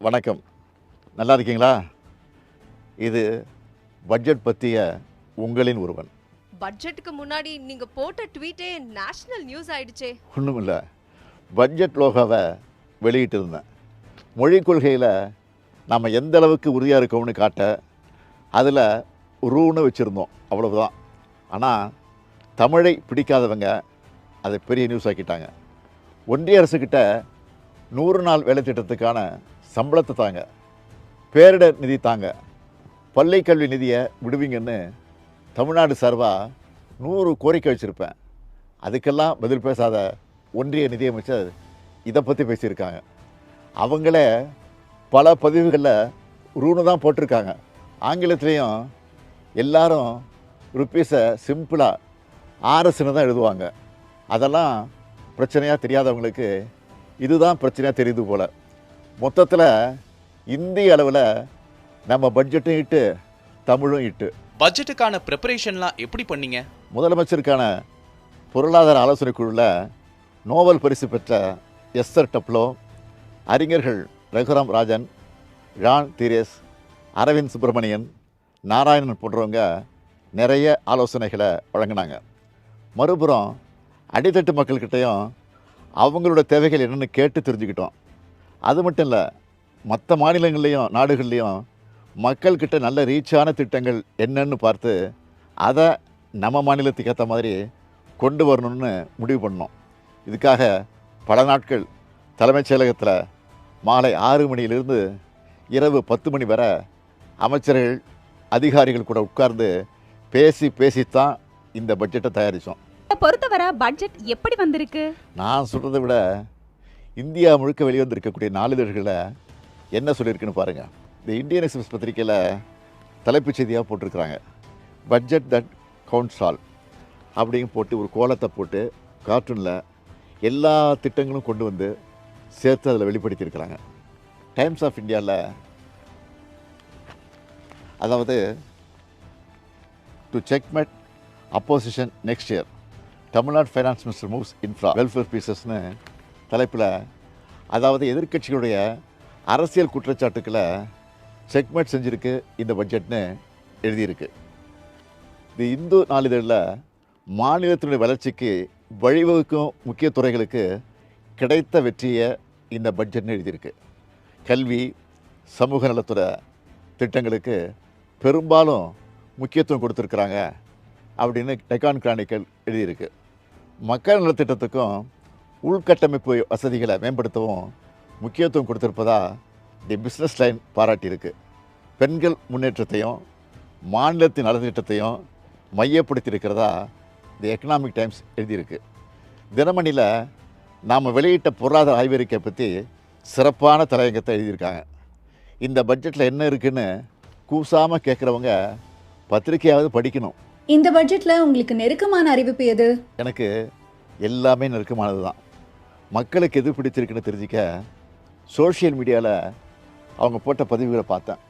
வணக்கம். நல்லா இருக்கீங்களா? இது பட்ஜெட் பற்றிய உங்களின் ஒருவன். பட்ஜெட்டுக்கு முன்னாடி நீங்க போட்ட ட்வீட்டே நேஷனல் நியூஸ் ஆயிடுச்சே. ஒன்றும் இல்லை, பட்ஜெட் லோகோவை வெளியிட்டிருந்தேன். மொழிக் கொள்கையில் நம்ம எந்த அளவுக்கு உறுதியாக இருக்கோம்னு காட்ட அதில் ரூன்னு வச்சுருந்தோம், அவ்வளவுதான். ஆனால் தமிழை பிடிக்காதவங்க அதை பெரிய நியூஸ் ஆக்கிட்டாங்க. ஒன்றிய அரசுக்கிட்ட 100 நாள் வேலை திட்டத்துக்கான சம்பளத்தை தாங்க, பேரிடர் நிதி தாங்க, பள்ளி கல்வி நிதியை விடுவீங்கன்னு தமிழ்நாடு சார்பாக 100 கோரிக்கை வச்சுருப்பேன். அதுக்கெல்லாம் பதில் பேசாத ஒன்றிய நிதியமைச்சர் இதை பற்றி பேசியிருக்காங்க. அவங்களே பல பதிவுகளில் ரூனு தான் போட்டிருக்காங்க. ஆங்கிலத்துலேயும் எல்லாரும் ருப்பீஸை சிம்பிளாக ஆர்எஸ்ன்னு தான் எழுதுவாங்க. அதெல்லாம் பிரச்சனையாக தெரியாதவங்களுக்கு இதுதான் பிரச்சனையாக தெரியுது போல். மொத்தத்தில் இந்திய அளவில் நம்ம பட்ஜெட்டும் இட்டு தமிழும் இட்டு. பட்ஜெட்டுக்கான ப்ரிப்பரேஷன்லாம் எப்படி பண்ணீங்க? முதலமைச்சருக்கான பொருளாதார ஆலோசனை குழுவில் நோபல் பரிசு பெற்ற எஸ்தர் டப்லோ, அறிஞர்கள் ரகுராம் ராஜன், ஜான் தீரேஸ், அரவிந்த் சுப்பிரமணியன், நாராயணன் போன்றவங்க நிறைய ஆலோசனைகளை வழங்கினாங்க. மறுபுறம் அடித்தட்டு மக்கள்கிட்டையும் அவங்களோட தேவைகள் என்னென்னு கேட்டு தெரிஞ்சுக்கிட்டோம். அது மட்டும் இல்லை, மற்ற மாநிலங்கள்லேயும் நாடுகள்லேயும் மக்கள்கிட்ட நல்ல ரீச்சான திட்டங்கள் என்னன்னு பார்த்து அதை நம்ம மாநிலத்துக்கு ஏற்ற மாதிரி கொண்டு வரணும்னு முடிவு பண்ணோம். இதுக்காக பல நாட்கள் தலைமைச் செயலகத்தில் மாலை 6 மணியிலிருந்து இரவு 10 மணி வரை அமைச்சர்கள் அதிகாரிகள் கூட உட்கார்ந்து பேசித்தான் இந்த பட்ஜெட்டை தயாரித்தோம். பொறுத்தவரை பட்ஜெட் எப்படி வந்திருக்கு? நான் சொல்கிறத விட இந்தியா முழுக்க வெளிவந்திருக்கக்கூடிய நாளிதழ்களில் என்ன சொல்லியிருக்குன்னு பாருங்கள். இந்த இந்தியன் எக்ஸ்பிரஸ் பத்திரிக்கையில் தலைப்புச் செய்தியாக போட்டிருக்கிறாங்க, பட்ஜெட் தட் கவுண்ட்ஸ் ஆல் அப்படின்னு போட்டு ஒரு கோலத்தை போட்டு கார்ட்டூனில் எல்லா திட்டங்களும் கொண்டு வந்து சேர்த்து அதில் வெளிப்படுத்தியிருக்கிறாங்க. டைம்ஸ் ஆஃப் இந்தியாவில் அதாவது to checkmate opposition next year, Tamil Nadu finance minister moves infra welfare பீசஸ்னு தலைப்பில், அதாவது எதிர்க்கட்சிகளுடைய அரசியல் குற்றச்சாட்டுக்களை செக்மெட் செஞ்சுருக்கு இந்த பட்ஜெட்னு எழுதியிருக்கு. இது இந்து நாளிதழில் மாநிலத்தினுடைய வளர்ச்சிக்கு வழிவகுக்கும் முக்கிய துறைகளுக்கு கிடைத்த வெற்றியை இந்த பட்ஜெட்னு எழுதியிருக்கு. கல்வி, சமூக நலத்துறை திட்டங்களுக்கு பெரும்பாலும் முக்கியத்துவம் கொடுத்துருக்குறாங்க அப்படின்னு டெக்கான் கிரானிக்கல் எழுதியிருக்கு. மக்கள் நலத்திட்டத்துக்கும் உள்கட்டமைப்பு வசதிகளை மேம்படுத்தவும் முக்கியத்துவம் கொடுத்திருப்பதா தி பிஸ்னஸ் லைன் பாராட்டியிருக்கு. பெண்கள் முன்னேற்றத்தையும் மாநிலத்தின் நலத்திட்டத்தையும் மையப்படுத்தியிருக்கிறதா தி எக்கனாமிக் டைம்ஸ் எழுதியிருக்கு. தினமணியில் நாம் வெளியிட்ட பொருளாதார ஆய்வறிக்கை பற்றி சிறப்பான தலையங்கத்தை எழுதியிருக்காங்க. இந்த பட்ஜெட்டில் என்ன இருக்குன்னு கூசாமல் கேட்குறவங்க பத்திரிக்கையாவது படிக்கணும். இந்த பட்ஜெட்டில் உங்களுக்கு நெருக்கமான அறிவிப்பு எது? எனக்கு எல்லாமே நெருக்கமானது தான். மக்களுக்கு எது பிடிச்சிருக்குன்னு தெரிஞ்சிக்க சோஷியல் மீடியாவில் அவங்க போட்ட பதிவுகளை பார்த்தேன்.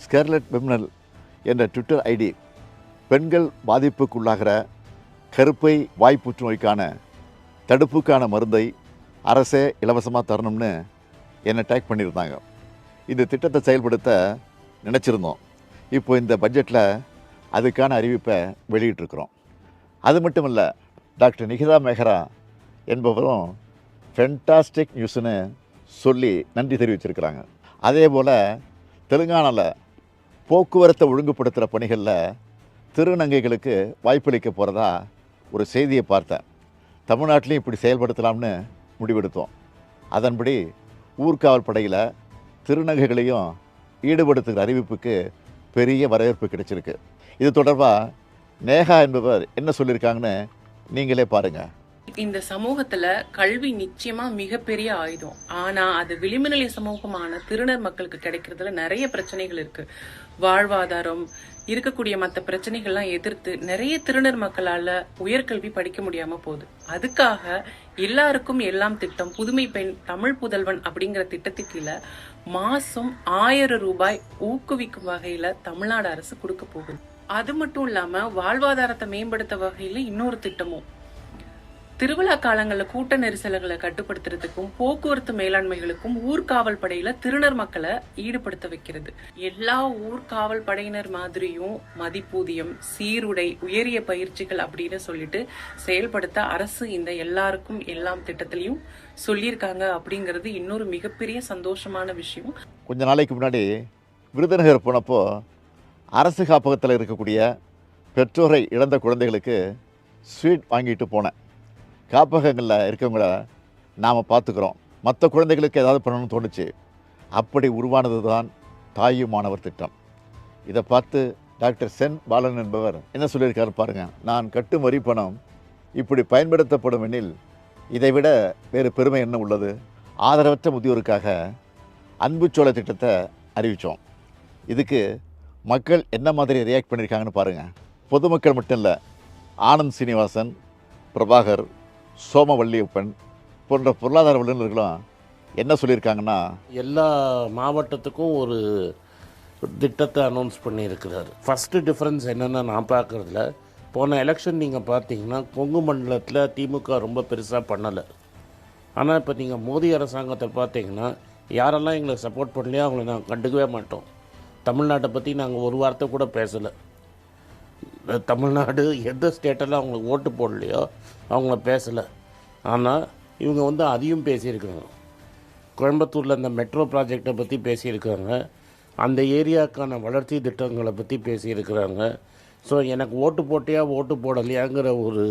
ஸ்கர்லட் பெம்னல் என்ற ட்விட்டர் ஐடி பெண்கள் பாதிப்புக்குள்ளாகிற கருப்பை வாய் புற்றுநோய்க்கான தடுப்புக்கான மருந்தை அரசே இலவசமாக தரணும்னு என்னை டேக் பண்ணியிருந்தாங்க. இந்த திட்டத்தை செயல்படுத்த நினச்சிருந்தோம். இப்போ இந்த பட்ஜெட்டில் அதுக்கான அறிவிப்பை வெளியிட்டிருக்கிறோம். அது மட்டும் இல்லை, டாக்டர் நிகிதா மேஹரா என்பவரும் ஃபென்டாஸ்டிக் நியூஸ்னு சொல்லி நன்றி தெரிவிச்சிருக்கிறாங்க. அதே போல் தெலுங்கானாவில் போக்குவரத்தை ஒழுங்குபடுத்துகிற பணிகளில் திருநங்கைகளுக்கு வாய்ப்பளிக்க போகிறதா ஒரு செய்தியை பார்த்தேன். தமிழ்நாட்டிலையும் இப்படி செயல்படுத்தலாம்னு முடிவெடுத்தோம். அதன்படி ஊர்காவல் படையில் திருநங்கைகளையும் ஈடுபடுத்துகிற அறிவிப்புக்கு பெரிய வரவேற்பு கிடைச்சிருக்கு. இது தொடர்பாக நேஹா என்பவர் என்ன சொல்லியிருக்காங்கன்னு நீங்களே பாருங்கள். இந்த சமூகத்துல கல்வி நிச்சயமா மிகப்பெரிய ஆயுதம். ஆனா அது விளிம்புநிலை சமூகமான திருநர் மக்களுக்கு கிடைக்கிறதுல நிறைய பிரச்சனைகள் இருக்கு. வாழ்வாதாரம் இருக்கக்கூடிய மற்ற பிரச்சனைகள்லாம் எதிர்த்து நிறைய திருநர் மக்களால உயர்கல்வி படிக்க முடியாம போகுது. அதுக்காக எல்லாருக்கும் எல்லாம் திட்டம், புதுமை பெண், தமிழ் புதல்வன் அப்படிங்கிற திட்டத்துக்கு கீழ மாசம் 1000 ரூபாய் ஊக்குவிக்கும் வகையில தமிழ்நாடு அரசு கொடுக்க போகுது. அது மட்டும் இல்லாம வாழ்வாதாரத்தை மேம்படுத்த வகையில இன்னொரு திட்டமும் திருவிழா காலங்களில் கூட்ட நெரிசல்களை கட்டுப்படுத்துறதுக்கும் போக்குவரத்து மேலாண்மைகளுக்கும் ஊர்காவல் படையில திருநர் மக்களை ஈடுபடுத்த வைக்கிறது. எல்லா ஊர்காவல் படையினர் மாதிரியும் மதிப்பூதியம், சீருடை, உயரிய பயிற்சிகள் அப்படின்னு சொல்லிட்டு செயல்படுத்த அரசு இந்த எல்லாருக்கும் எல்லாம் திட்டத்திலையும் சொல்லியிருக்காங்க. அப்படிங்கிறது இன்னொரு மிகப்பெரிய சந்தோஷமான விஷயம். கொஞ்ச நாளைக்கு முன்னாடி விருதுநகர் போனப்போ அரசு காப்பகத்தில் இருக்கக்கூடிய பெற்றோரை இழந்த குழந்தைகளுக்கு ஸ்வீட் வாங்கிட்டு போனேன். காப்பகங்களில் இருக்கவங்கள நாம் பார்த்துக்கிறோம், மற்ற குழந்தைகளுக்கு ஏதாவது பண்ணணும்னு தோணுச்சு. அப்படி உருவானது தான் தாயும் மாணவர் திட்டம். இதை பார்த்து டாக்டர் சென் பாலன் என்பவர் என்ன சொல்லியிருக்காரு பாருங்கள். நான் கட்டும் வரி பணம் இப்படி பயன்படுத்தப்படும் எனில் இதைவிட வேறு பெருமை என்ன உள்ளது. ஆதரவற்ற முதியோருக்காக அன்புச்சோலை திட்டத்தை அறிவித்தோம். இதுக்கு மக்கள் என்ன மாதிரி ரியாக்ட் பண்ணியிருக்காங்கன்னு பாருங்கள். பொதுமக்கள் மட்டும் இல்லை, ஆனந்த் சீனிவாசன், பிரபாகர், சோமவல்லியப்பன் போன்ற பொருளாதார வல்லுநர்களும் என்ன சொல்லியிருக்காங்கன்னா, எல்லா மாவட்டத்துக்கும் ஒரு திட்டத்தை அனௌன்ஸ் பண்ணியிருக்கிறார். ஃபஸ்ட்டு டிஃப்ரென்ஸ் என்னென்னு நான் பார்க்குறதுல, போன எலெக்ஷன் நீங்கள் பார்த்தீங்கன்னா கொங்கு மண்டலத்தில் திமுக ரொம்ப பெருசாக பண்ணலை. ஆனால் இப்போ நீங்கள் மோடி அரசாங்கத்தை பார்த்தீங்கன்னா யாரெல்லாம் எங்களுக்கு சப்போர்ட் பண்ணலையோ அவங்கள நாங்கள் கண்டுக்கவே மாட்டோம். தமிழ்நாட்டை பற்றி நாங்கள் ஒரு வார்த்தை கூட பேசலை. தமிழ்நாடு எந்த ஸ்டேட்டெல்லாம் அவங்களுக்கு ஓட்டு போடலையோ அவங்கள பேசலை. ஆனால் இவங்க அதையும் பேசியிருக்காங்க. கோயம்புத்தூரில் இந்த மெட்ரோ ப்ராஜெக்டை பற்றி பேசியிருக்காங்க, அந்த ஏரியாவுக்கான வளர்ச்சி திட்டங்களை பற்றி பேசியிருக்கிறாங்க. ஸோ எனக்கு ஓட்டு போட்டியா ஓட்டு போடலையாங்கிற ஒரு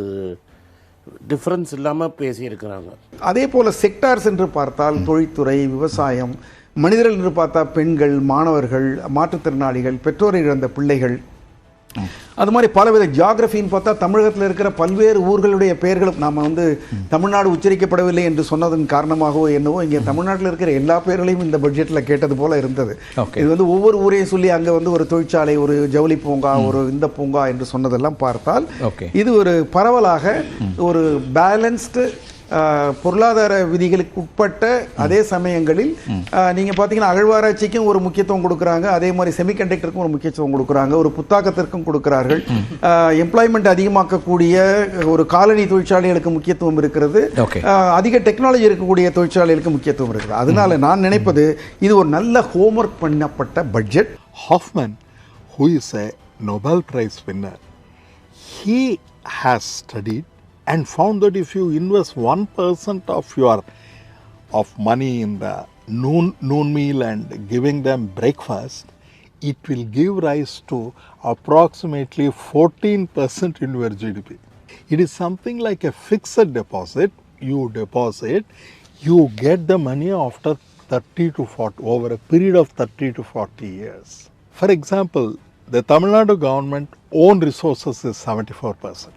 டிஃப்ரென்ஸ் இல்லாமல் பேசியிருக்கிறாங்க. அதே போல் செக்டார்ஸ் என்று பார்த்தால் தொழில்துறை, விவசாயம், மனிதர்கள் என்று பார்த்தா பெண்கள், மாணவர்கள், மாற்றுத்திறனாளிகள், பெற்றோரை இழந்த பிள்ளைகள், அது மாதிரி பலவித ஜியாகிரபின்னு பார்த்தா தமிழகத்தில் இருக்கிற பல்வேறு ஊர்களுடைய பெயர்களும் நாம் தமிழ்நாடு உச்சரிக்கப்படவில்லை என்று சொன்னதன் காரணமாகவோ என்னவோ இங்கே தமிழ்நாட்டில் இருக்கிற எல்லா பெயர்களையும் இந்த பட்ஜெட்டில் கேட்டது போல இருந்தது. இது ஒவ்வொரு ஊரையும் சொல்லி அங்கே ஒரு தொழிற்சாலை, ஒரு ஜவுளி பூங்கா, ஒரு இந்த பூங்கா என்று சொன்னதெல்லாம் பார்த்தால் இது ஒரு பரவலாக ஒரு பேலன்ஸ்டு பொருளாதார விதிகளுக்கு உட்பட்ட அதே சமயங்களில் நீங்கள் பார்த்தீங்கன்னா அகழ்வாராய்ச்சிக்கும் ஒரு முக்கியத்துவம் கொடுக்குறாங்க, அதே மாதிரி செமிகண்டக்டருக்கும் ஒரு முக்கியத்துவம் கொடுக்குறாங்க, ஒரு புத்தாக்கத்திற்கும் கொடுக்கிறார்கள், எம்ப்ளாய்மெண்ட் அதிகமாக்கக்கூடிய ஒரு காலனி தொழிற்சாலைகளுக்கு முக்கியத்துவம் இருக்கிறது, அதிக டெக்னாலஜி இருக்கக்கூடிய தொழிற்சாலைகளுக்கு முக்கியத்துவம் இருக்கிறது. அதனால நான் நினைப்பது இது ஒரு நல்ல ஹோம்ஒர்க் பண்ணப்பட்ட budget. Hoffman, who is a Nobel Prize winner, he has studied and found that if you invest 1% of money in the noon meal and giving them breakfast, it will give rise to approximately 14% in your GDP. It is something like a fixed deposit. You deposit, you get the money after 30 to 40, over a period of 30 to 40 years. For example, the Tamil Nadu government own resources is 74%.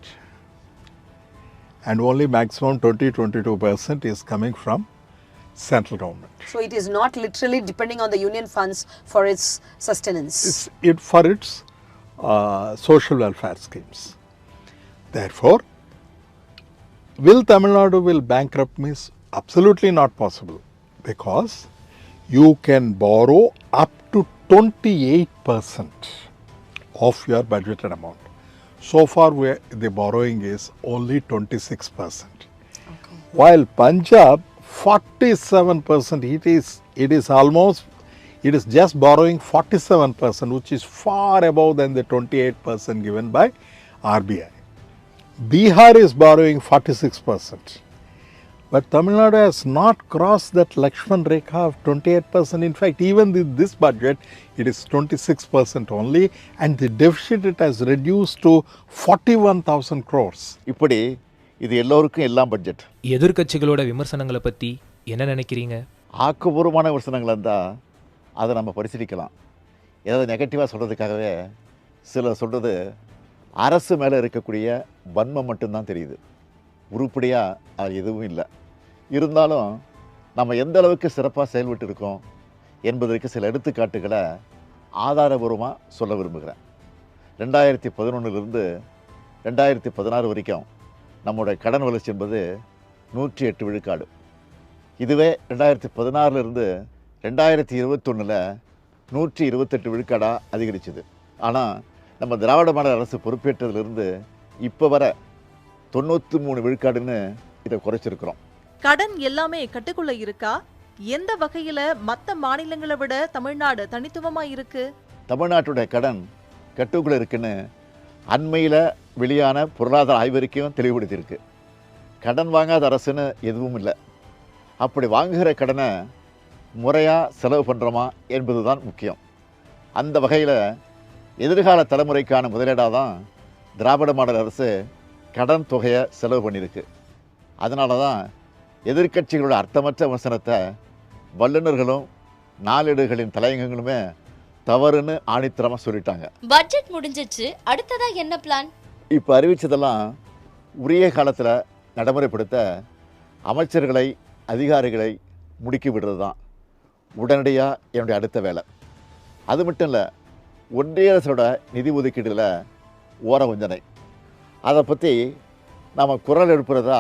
And only maximum 20-22% is coming from central government. So it is not literally depending on the union funds for its sustenance. For its social welfare schemes. Therefore, will Tamil Nadu will bankrupt me? Absolutely not possible, because you can borrow up to 28% of your budgeted amount. So far, the borrowing is only 26%. While Punjab, 47%. It is just borrowing 47%, which is far above than the 28% given by RBI. Bihar is borrowing 46%. But Tamil Nadu has not crossed that Lakshman Rekha of 28%. In fact, even this budget, it is 26% only, and the deficit it has reduced to 41,000 crores. இப்படி இது எல்லோருக்கும் எல்லாம் budget. எதிர்க்கட்சிகளோட விமர்சனங்களை பற்றி என்ன நினைக்கிறீங்க? ஆக்கப்பூர்வமான விமர்சனங்கள் இருந்தால் அதை நம்ம பரிசீலிக்கலாம். ஏதாவது நெகட்டிவாக சொல்கிறதுக்காகவே சிலர் சொல்கிறது அரசு மேலே இருக்கக்கூடிய வன்மம் மட்டும்தான் தெரியுது, உருப்படியாக அது எதுவும் இல்லை. இருந்தாலும் நம்ம எந்த அளவுக்கு சிறப்பாக செயல்பட்டு இருக்கோம் என்பதற்கு சில எடுத்துக்காட்டுகளை ஆதாரபூர்வமாக சொல்ல விரும்புகிறேன். 2011 2016 வரைக்கும் நம்முடைய கடன் வளர்ச்சி என்பது 108 விழுக்காடு. இதுவே 2016 2021 128 விழுக்காடாக அதிகரிச்சுது. ஆனால் நம்ம திராவிட மாடல் அரசு பொறுப்பேற்றதிலிருந்து இப்போ வர 93 விழுக்காடுன்னு இதை குறைச்சிருக்கிறோம். கடன் எல்லாமே கட்டுக்குள்ள இருக்கா? எந்த வகையில மற்ற மாநிலங்களை விட தமிழ்நாடு தனித்துவமா இருக்கு? தமிழ்நாட்டுடைய கடன் கட்டுக்குள்ள இருக்குன்னு அண்மையில் வெளியான பொருளாதார ஆய்வறிக்கையும் தெளிவுபடுத்தியிருக்கு. கடன் வாங்காத அரசுன்னு எதுவும் இல்லை. அப்படி வாங்குகிற கடனை முறையாக செலவு பண்ணுறோமா என்பது தான் முக்கியம். அந்த வகையில் எதிர்கால தலைமுறைக்கான முதலீடாக தான் திராவிட மாடல் அரசு கடன் தொகையை செலவு பண்ணியிருக்கு. அதனால தான் எதிர்க்கட்சிகளோட அர்த்தமற்ற விமர்சனத்தை வல்லுநர்களும் நாளேடுகளின் தலையங்கங்களுமே தவறுன்னு ஆணித்தரமாக சொல்லிட்டாங்க. பட்ஜெட் முடிஞ்சிச்சு, அடுத்ததா என்ன பிளான்? இப்போ அறிவித்ததெல்லாம் உரிய காலத்தில் நடைமுறைப்படுத்த அமைச்சர்களை அதிகாரிகளை முடுக்கி விடுறது தான் உடனடியாக என்னுடைய அடுத்த வேலை. அது மட்டும் இல்லை, ஒன்றிய அரசோட நிதி ஒதுக்கீடுல ஓர வஞ்சனை, அதை பற்றி நாம் குரல் எழுப்புறதா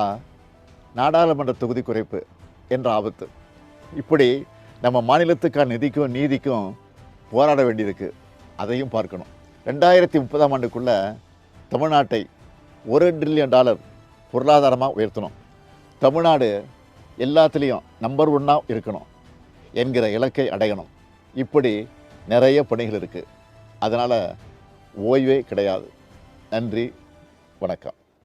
நாடாளுமன்ற தொகுதி குறைப்பு என்ற ஆபத்து. இப்படி நம்ம மாநிலத்துக்கான நிதிக்கும் நீதிக்கும் போராட வேண்டியிருக்கு. அதையும் பார்க்கணும். 2030ஆம் ஆண்டுக்குள்ளே தமிழ்நாட்டை $1 ட்ரில்லியன் பொருளாதாரமாக உயர்த்தணும். தமிழ்நாடு எல்லாத்துலேயும் நம்பர் 1 இருக்கணும் என்கிற இலக்கை அடையணும். இப்படி நிறைய பணிகள் இருக்குது. அதனால் ஓய்வே கிடையாது. நன்றி, வணக்கம்.